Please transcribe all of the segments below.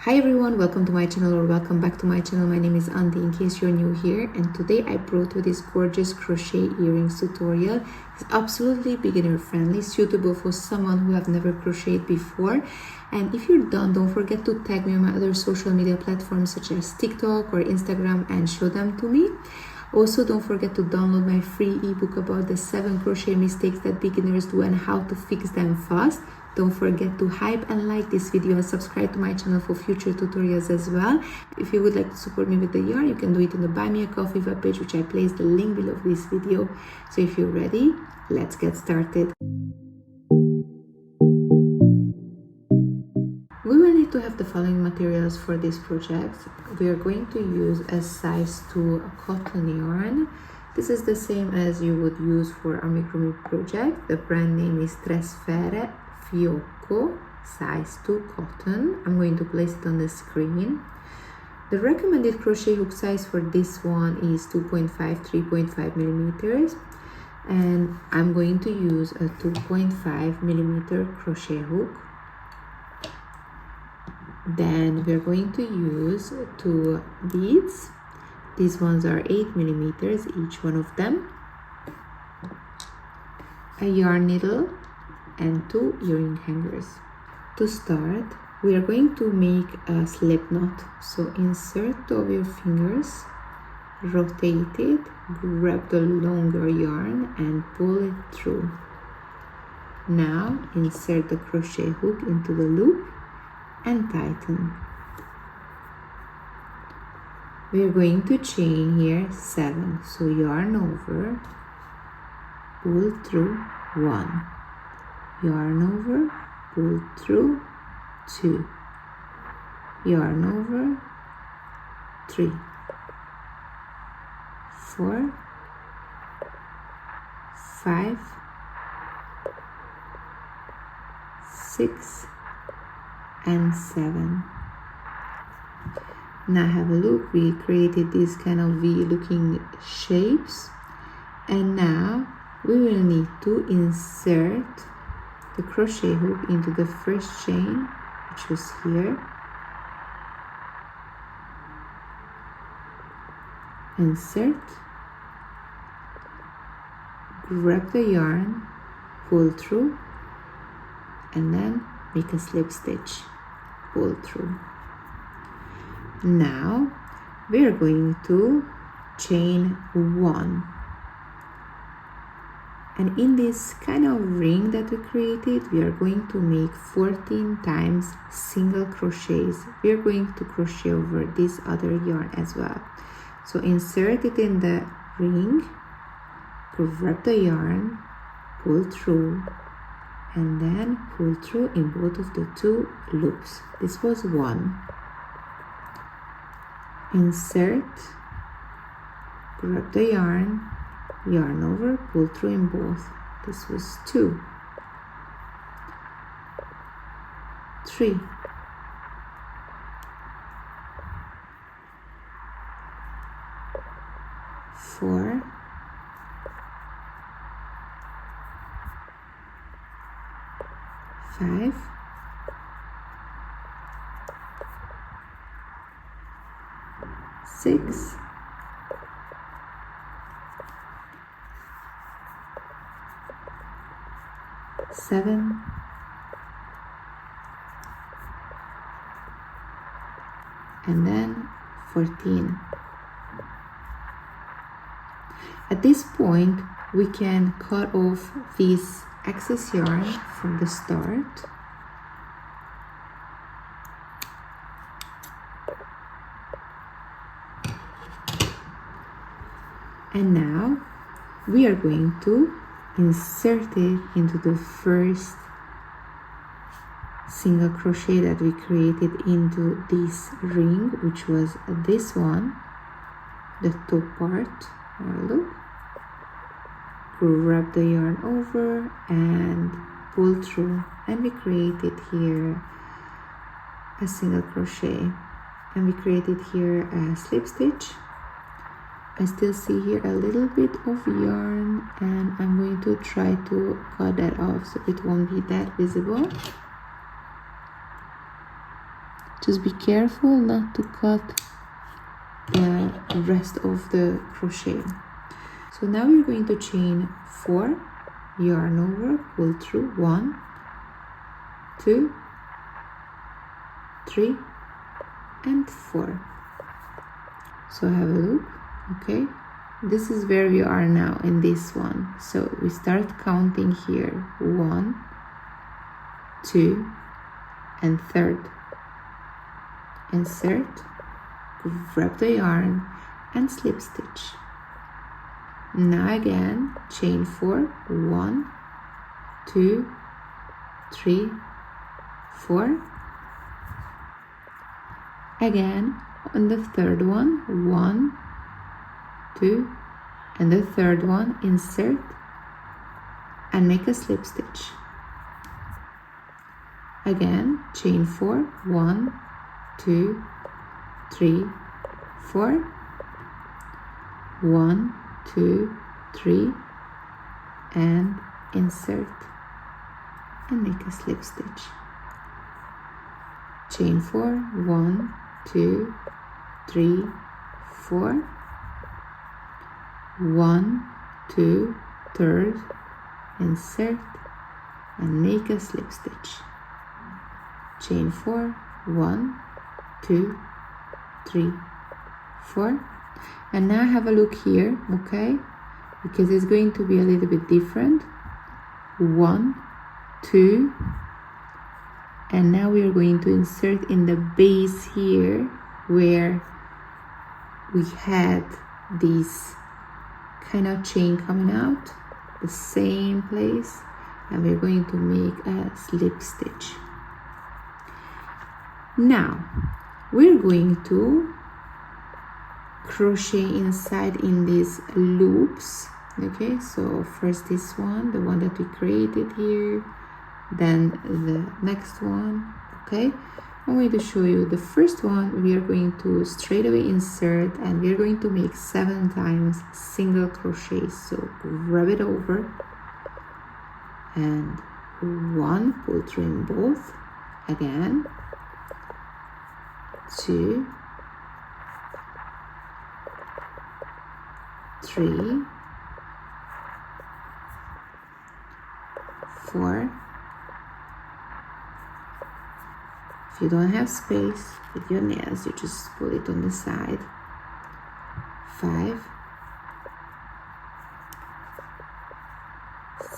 Hi everyone, welcome to my channel or welcome back to my channel. My name is Andi in case you're new here, and today I brought you this gorgeous crochet earrings tutorial. It's absolutely beginner friendly, suitable for someone who have never crocheted before. And if you're done, don't forget to tag me on my other social media platforms such as TikTok or Instagram and show them to me. Also, don't forget to download my free ebook about the 7 crochet mistakes that beginners do and how to fix them fast. Don't forget to hype and like this video and subscribe to my channel for future tutorials as well. If you would like to support me with the yarn, you can do it on the Buy Me a Coffee webpage, which I placed the link below this video. So if you're ready, let's get started. We will need to have the following materials for this project. We are going to use a size 2 cotton yarn. This is the same as you would use for amigurumi project. The brand name is Trasfere Fiocco, size 2 cotton. I'm going to place it on the screen. The recommended crochet hook size for this one is 2.5-3.5 millimeters, and I'm going to use a 2.5 millimeter crochet hook. Then we're going to use 2 beads. These ones are 8 millimeters, each one of them, a yarn needle, and 2 earring hangers. To start, we are going to make a slip knot. So insert 2 of your fingers, rotate it, grab the longer yarn and pull it through. Now insert the crochet hook into the loop and tighten. We are going to chain here 7. So yarn over, pull through 1. Yarn over, pull through 2, yarn over 3, 4, 5, 6, and 7. Now have a look, we created these kind of V looking shapes, and now we will need to insert the crochet hook into the first chain, which was here. Insert, grab the yarn, pull through, and then make a slip stitch, pull through. Now we are going to chain 1. And in this kind of ring that we created, we are going to make 14 times single crochets. We are going to crochet over this other yarn as well. So insert it in the ring, grab the yarn, pull through, and then pull through in both of the 2 loops. This was 1. Insert, grab the yarn, yarn over, pull through in both. This was 2, 3, 4, 5, 6, 7, and then 14. At this point, we can cut off this excess yarn from the start. And now we are going to insert it into the first single crochet that we created into this ring, which was this one, the top part. Look, grab the yarn over and pull through, and we created here a single crochet, and we created here a slip stitch. I still see here a little bit of yarn, and I'm going to try to cut that off so it won't be that visible. Just be careful not to cut the rest of the crochet. So now we're going to chain 4, yarn over, pull through 1, 2, 3 and 4. So have a look. Okay, this is where we are now in this one. So we start counting here, 1, 2 and third. Insert, grab the yarn and slip stitch. Now again, chain 4, 1, 2, 3, 4. Again on the third one, 1, 2, and the third one, insert and make a slip stitch. Again, chain 4, 1, 2, 3, 4. 1, 2, 3 and insert and make a slip stitch. Chain 4, 1, 2, 3, 4. 1, 2, third, insert and make a slip stitch. Chain 4, 1, 2, 3, 4. And now have a look here, okay, because it's going to be a little bit different. 1, 2, and now we are going to insert in the base here where we had this kind of chain coming out, the same place, and we're going to make a slip stitch. Now we're going to crochet inside in these loops. Okay, so first this one, the one that we created here, then the next one. Okay, I'm going to show you the first one. We are going to straight away insert and we're going to make 7 times single crochet. So grab it over and 1, pull through in both, again 2, 3, 4. If you don't have space with your nails, you just put it on the side. 5,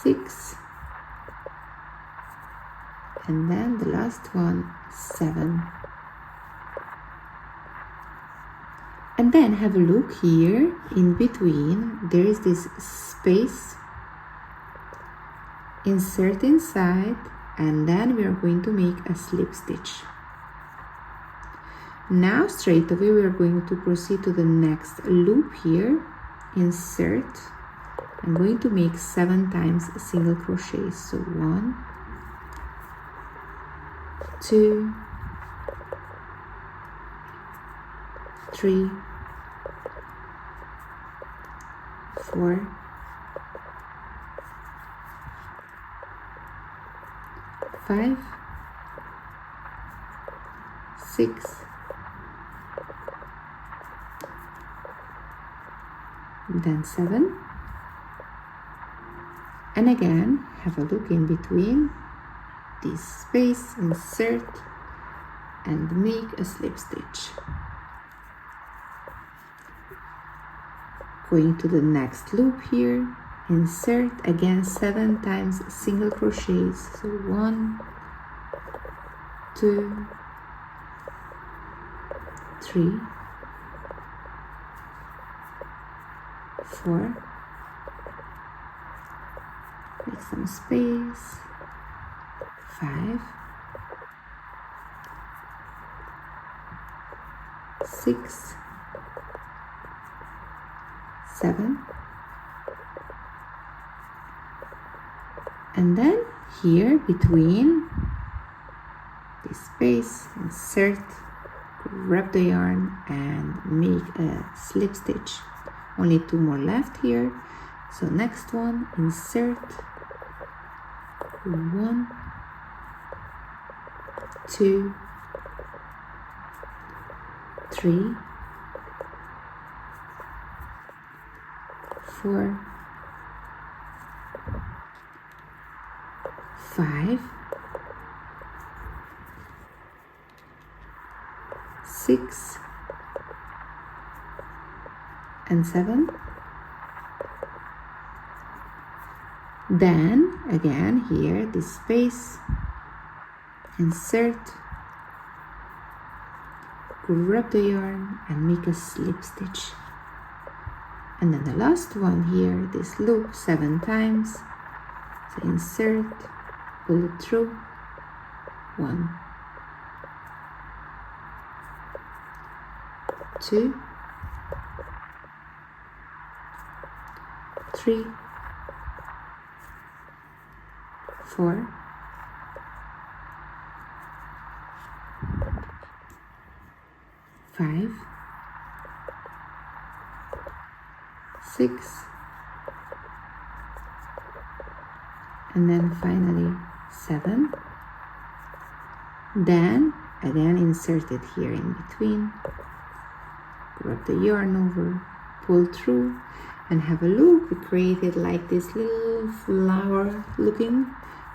6, and then the last one, 7. And then have a look here, in between there is this space. Insert inside and then we are going to make a slip stitch. Now straight away we are going to proceed to the next loop here. Insert. I'm going to make 7 times single crochet. So 1, 2, 3, 4, 5, 6, then 7, and again have a look in between this space, insert and make a slip stitch. Going to the next loop here, insert again 7 times single crochets. So 1, 2, 3, 4, make some space, 5, 6, 7, and then here between this space, insert, grab the yarn and make a slip stitch. Only 2 more left here. So next one, insert, 1, 2, 3, 4, 5, 6, and 7. Then again here, this space, insert, grab the yarn and make a slip stitch. And then the last one here, this loop 7 times. So insert, pull it through, 1, 2, 3, 4, 5, 6, and then finally 7. Then again insert it here in between, grab the yarn over, pull through, and have a look. We created like this little flower looking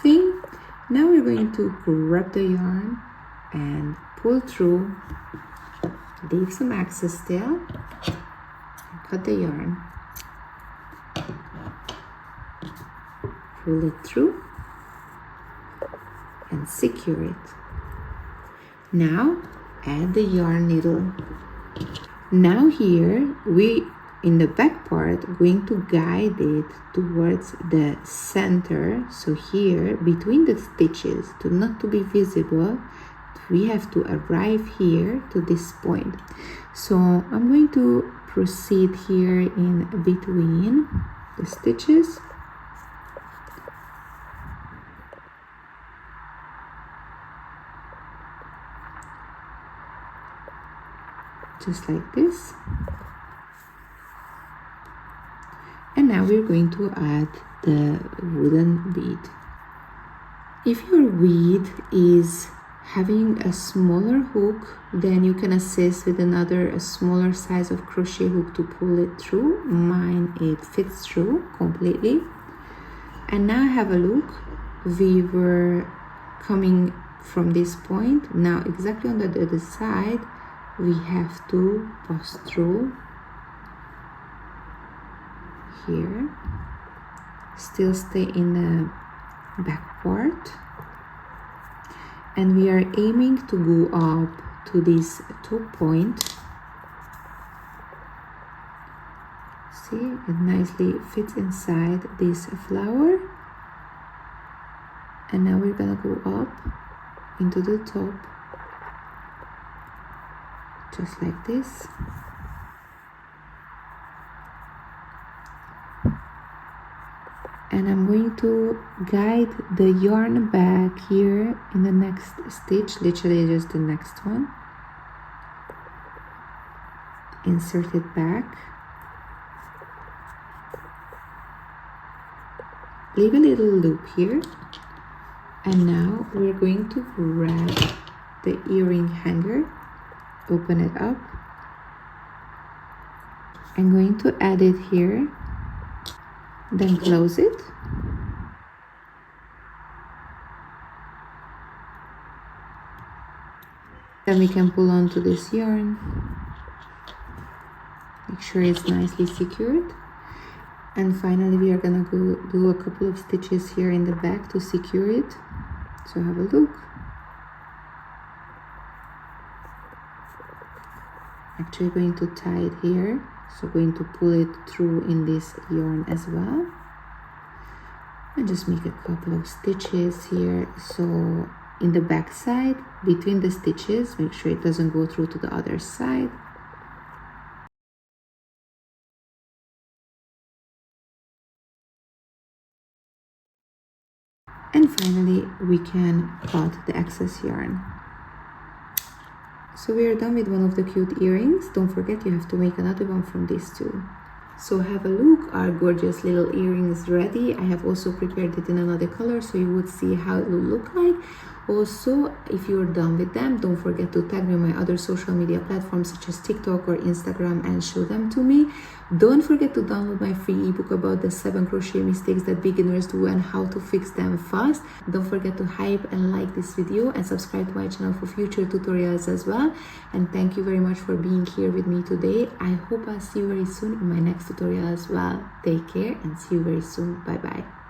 thing. Now we're going to grab the yarn and pull through, leave some excess still, and cut the yarn, pull it through and secure it. Now add the yarn needle. Now here we, in the back part, going to guide it towards the center. So here between the stitches, not to be visible, we have to arrive here to this point. So I'm going to proceed here in between the stitches. Just like this. And now we're going to add the wooden bead. If your bead is having a smaller hook, then you can assist with a smaller size of crochet hook to pull it through. Mine, it fits through completely. And now have a look. We were coming from this point. Now exactly on the other side, we have to pass through here, still stay in the back part, and we are aiming to go up to this top point. See, it nicely fits inside this flower, and now we're gonna go up into the top, just like this. And I'm going to guide the yarn back here in the next stitch, literally just the next one. Insert it back. Leave a little loop here. And now we're going to grab the earring hanger, open it up. I'm going to add it here. Then close it. Then we can pull onto this yarn. Make sure it's nicely secured. And finally we are gonna go do a couple of stitches here in the back to secure it. So have a look. Actually going to tie it here. So going to pull it through in this yarn as well, and just make a couple of stitches here. So in the back side, between the stitches, make sure it doesn't go through to the other side. And finally, we can cut the excess yarn. So we are done with one of the cute earrings. Don't forget, you have to make another one from these two. So have a look, our gorgeous little earring is ready. I have also prepared it in another color so you would see how it will look like. Also, if you're done with them, don't forget to tag me on my other social media platforms such as TikTok or Instagram and show them to me. Don't forget to download my free ebook about the 7 crochet mistakes that beginners do and how to fix them fast. Don't forget to hype and like this video and subscribe to my channel for future tutorials as well. And thank you very much for being here with me today. I hope I'll see you very soon in my next tutorial as well. Take care and see you very soon. Bye bye.